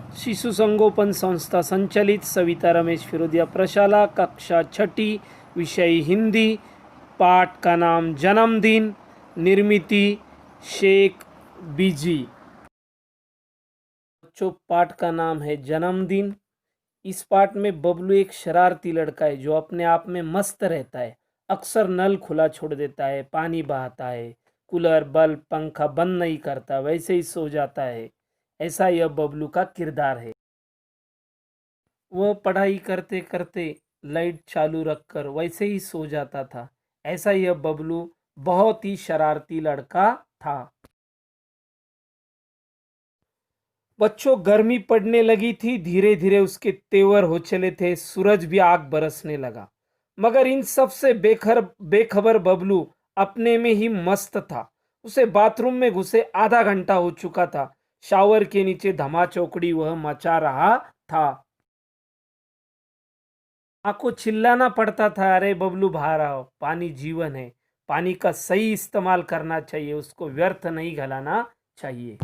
शिशु संगोपन संस्था संचालित सविता रमेश फिरोदिया प्रशाला, कक्षा छठी, विषय हिंदी। पाठ का नाम जन्मदिन, निर्मिति शेख बीजी। बच्चों, पाठ का नाम है जन्मदिन। इस पाठ में बबलू एक शरारती लड़का है जो अपने आप में मस्त रहता है। अक्सर नल खुला छोड़ देता है, पानी बहाता है, कूलर बल्ब पंखा बंद नहीं करता, वैसे ही सो जाता है। ऐसा यह बबलू का किरदार है। वह पढ़ाई करते करते लाइट चालू रखकर वैसे ही सो जाता था। ऐसा यह बबलू बहुत ही शरारती लड़का था। बच्चों, गर्मी पड़ने लगी थी। धीरे धीरे उसके तेवर हो चले थे। सूरज भी आग बरसने लगा। मगर इन सब से बेखबर बबलू अपने में ही मस्त था। उसे बाथरूम में घुसे आधा घंटा हो चुका था। शावर के नीचे धमाचौकड़ी वह मचा रहा था। आपको चिल्लाना पड़ता था, अरे बबलू बाहर आओ, पानी जीवन है, पानी का सही इस्तेमाल करना चाहिए, उसको व्यर्थ नहीं गलाना चाहिए।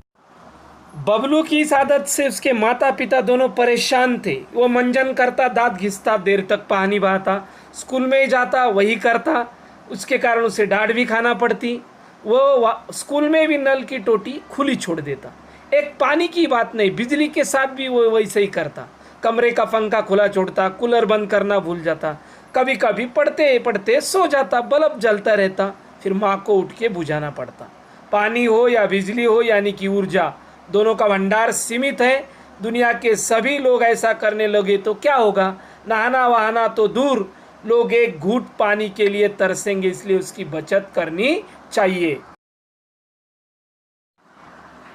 बबलू की इस आदत से उसके माता पिता दोनों परेशान थे। वो मंजन करता, दांत घिसता, देर तक पानी बहाता, स्कूल में ही जाता वही करता। उसके कारण उसे डांट भी खाना पड़ती। वो स्कूल में भी नल की टोटी खुली छोड़ देता। एक पानी की बात नहीं, बिजली के साथ भी वो वैसे ही करता। कमरे का पंखा खुला छोड़ता, कूलर बंद करना भूल जाता, कभी कभी पढ़ते पढ़ते सो जाता, बल्ब जलता रहता, फिर माँ को उठ के बुझाना पड़ता। पानी हो या बिजली हो, यानी कि ऊर्जा, दोनों का भंडार सीमित है। दुनिया के सभी लोग ऐसा करने लगे तो क्या होगा? नहाना वहाना तो दूर, लोग एक घूंट पानी के लिए तरसेंगे। इसलिए उसकी बचत करनी चाहिए।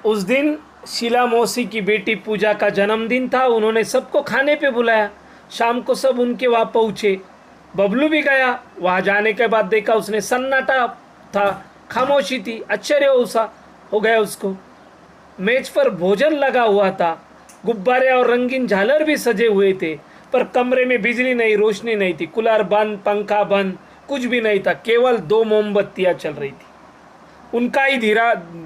उस दिन शीला मौसी की बेटी पूजा का जन्मदिन था। उन्होंने सबको खाने पे बुलाया। शाम को सब उनके वहाँ पहुँचे। बबलू भी गया। वहाँ जाने के बाद देखा उसने सन्नाटा था, खामोशी थी। आश्चर्य हो गया उसको। मेज पर भोजन लगा हुआ था, गुब्बारे और रंगीन झालर भी सजे हुए थे, पर कमरे में बिजली नहीं, रोशनी नहीं थी, कूलर बंद, पंखा बंद, कुछ भी नहीं था। केवल 2 मोमबत्तियां चल रही थी। उनका ही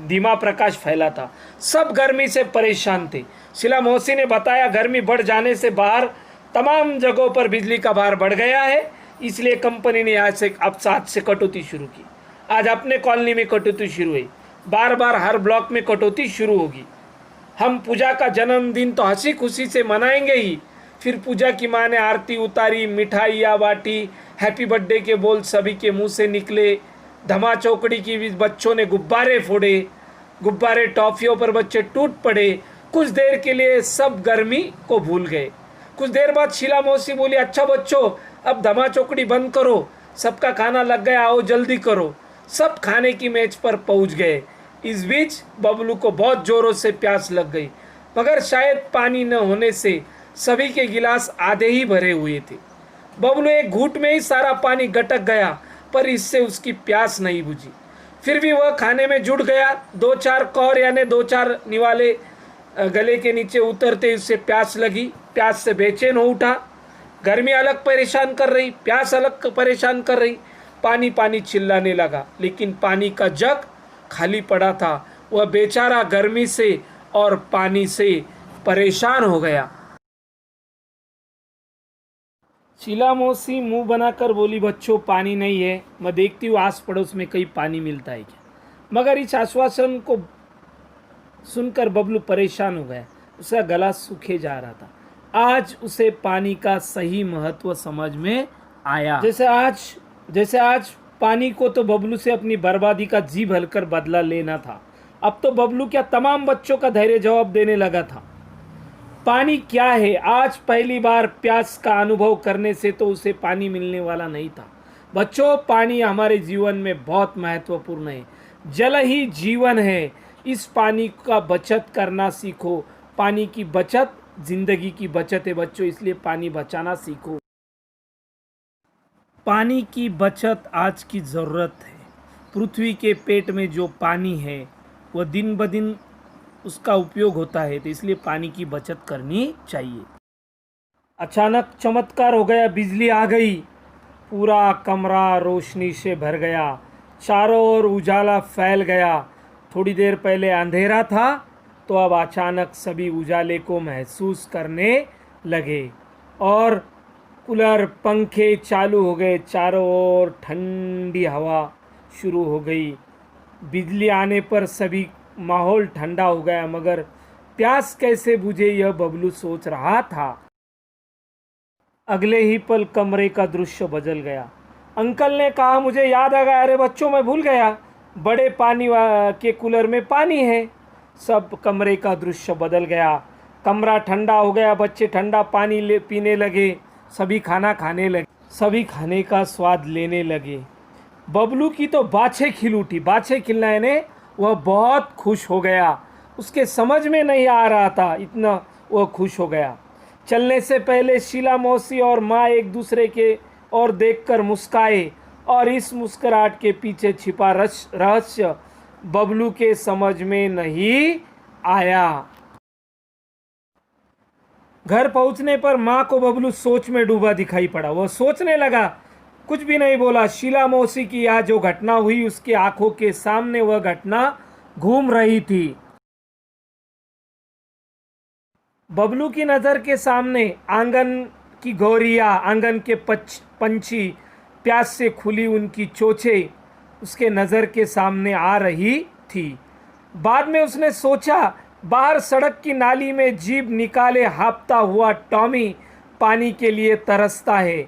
धीमा प्रकाश फैला था। सब गर्मी से परेशान थे। शीला मौसी ने बताया, गर्मी बढ़ जाने से बाहर तमाम जगहों पर बिजली का भार बढ़ गया है, इसलिए कंपनी ने आज से कटौती शुरू की। आज अपने कॉलोनी में कटौती शुरू हुई। बार बार हर ब्लॉक में कटौती शुरू होगी। हम पूजा का जन्मदिन तो हंसी खुशी से मनाएंगे ही। फिर पूजा की माँ ने आरती उतारी, मिठाइयाँ बांटी, हैप्पी बर्थडे के बोल सभी के मुंह से निकले। धमा चौकड़ी की भी बच्चों ने गुब्बारे फोड़े। गुब्बारे टॉफियों पर बच्चे टूट पड़े। कुछ देर के लिए सब गर्मी को भूल गए। कुछ देर बाद शीला मौसी बोली, अच्छा बच्चों, अब धमा चौकड़ी बंद करो, सबका खाना लग गया, आओ जल्दी करो। सब खाने की मेज पर पहुंच गए। इस बीच बबलू को बहुत जोरों से प्यास लग गई, मगर शायद पानी न होने से सभी के गिलास आधे ही भरे हुए थे। बबलू एक घूंट में ही सारा पानी गटक गया, पर इससे उसकी प्यास नहीं बुझी। फिर भी वह खाने में जुट गया। 2-4 कौर यानी 2-4 निवाले गले के नीचे उतरते उससे प्यास लगी। प्यास से बेचैन हो उठा। गर्मी अलग परेशान कर रही, प्यास अलग परेशान कर रही। पानी पानी चिल्लाने लगा, लेकिन पानी का जग खाली पड़ा था। वह बेचारा गर्मी से और पानी से परेशान हो गया। शीला मौसी मुंह बनाकर बोली, बच्चों पानी नहीं है, मैं देखती हूँ आस पड़ोस में कहीं पानी मिलता है क्या। मगर इस आश्वासन को सुनकर बबलू परेशान हो गया। उसका गला सूखे जा रहा था। आज उसे पानी का सही महत्व समझ में आया। जैसे आज पानी को तो बबलू से अपनी बर्बादी का जी भरकर बदला लेना था। अब तो बबलू क्या तमाम बच्चों का धैर्य जवाब देने लगा था। पानी क्या है? आज पहली बार प्यास का अनुभव करने से तो उसे पानी मिलने वाला नहीं था। बच्चों, पानी हमारे जीवन में बहुत महत्वपूर्ण है। जल ही जीवन है। इस पानी का बचत करना सीखो। पानी की बचत जिंदगी की बचत है बच्चों, इसलिए पानी बचाना सीखो। पानी की बचत आज की ज़रूरत है। पृथ्वी के पेट में जो पानी है वह दिन ब दिन उसका उपयोग होता है, तो इसलिए पानी की बचत करनी चाहिए। अचानक चमत्कार हो गया, बिजली आ गई। पूरा कमरा रोशनी से भर गया। चारों ओर उजाला फैल गया। थोड़ी देर पहले अंधेरा था, तो अब अचानक सभी उजाले को महसूस करने लगे और कूलर पंखे चालू हो गए। चारों ओर ठंडी हवा शुरू हो गई। बिजली आने पर सभी माहौल ठंडा हो गया, मगर प्यास कैसे बुझे यह बबलू सोच रहा था। अगले ही पल कमरे का दृश्य बदल गया। अंकल ने कहा, मुझे याद आ गया, अरे बच्चों मैं भूल गया, बड़े पानी के कूलर में पानी है। सब कमरे का दृश्य बदल गया। कमरा ठंडा हो गया, बच्चे ठंडा पानी पीने लगे, सभी खाना खाने लगे, सभी खाने का स्वाद लेने लगे। बबलू की तो बाछें खिल उठी। बाछें खिलना यानी वह बहुत खुश हो गया। उसके समझ में नहीं आ रहा था, इतना वह खुश हो गया। चलने से पहले शीला मौसी और माँ एक दूसरे के ओर देखकर मुस्काए और इस मुस्कुराहट के पीछे छिपा रहस्य बबलू के समझ में नहीं आया। घर पहुंचने पर माँ को बबलू सोच में डूबा दिखाई पड़ा। वह सोचने लगा, कुछ भी नहीं बोला। शीला मौसी की यह जो घटना हुई उसकी आंखों के सामने वह घटना घूम रही थी। बबलू की नज़र के सामने आंगन की गौरिया, आंगन के पंछी, प्यास से खुली उनकी चोंचें उसके नज़र के सामने आ रही थी। बाद में उसने सोचा, बाहर सड़क की नाली में जीभ निकाले हाँफता हुआ टॉमी पानी के लिए तरसता है।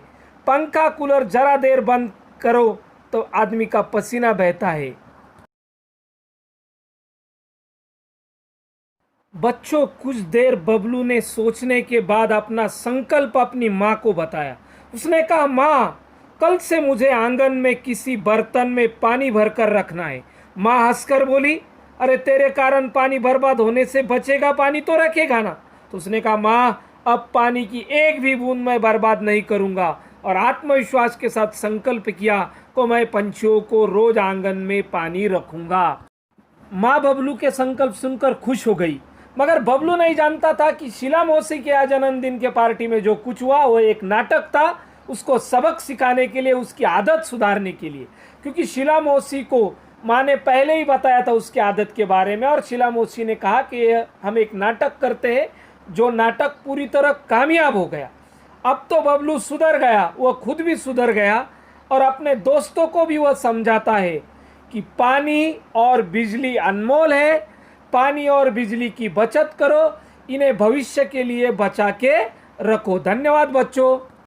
पंखा कूलर जरा देर बंद करो तो आदमी का पसीना बहता है। बच्चों, कुछ देर बबलू ने सोचने के बाद अपना संकल्प अपनी माँ को बताया। उसने कहा, माँ, कल से मुझे आंगन में किसी बर्तन में पानी भरकर रखना है। माँ हंसकर बोली, अरे तेरे कारण पानी बर्बाद होने से बचेगा, पानी तो रखेगा ना। तो उसने कहा, माँ, अब पानी की एक भी बूंद मैं बर्बाद नहीं करूँगा। और आत्मविश्वास के साथ संकल्प किया तो मैं पंछियों को रोज आंगन में पानी रखूँगा। माँ बबलू के संकल्प सुनकर खुश हो गई, मगर बबलू नहीं जानता था कि शीला मौसी के जन्मदिन के पार्टी में जो कुछ हुआ वो एक नाटक था, उसको सबक सिखाने के लिए, उसकी आदत सुधारने के लिए। क्योंकि शीला मौसी को माँ ने पहले ही बताया था उसकी आदत के बारे में, और शीला मौसी ने कहा कि हम एक नाटक करते हैं, जो नाटक पूरी तरह कामयाब हो गया। अब तो बबलू सुधर गया, वह खुद भी सुधर गया और अपने दोस्तों को भी वह समझाता है कि पानी और बिजली अनमोल है, पानी और बिजली की बचत करो, इन्हें भविष्य के लिए बचा के रखो। धन्यवाद बच्चों।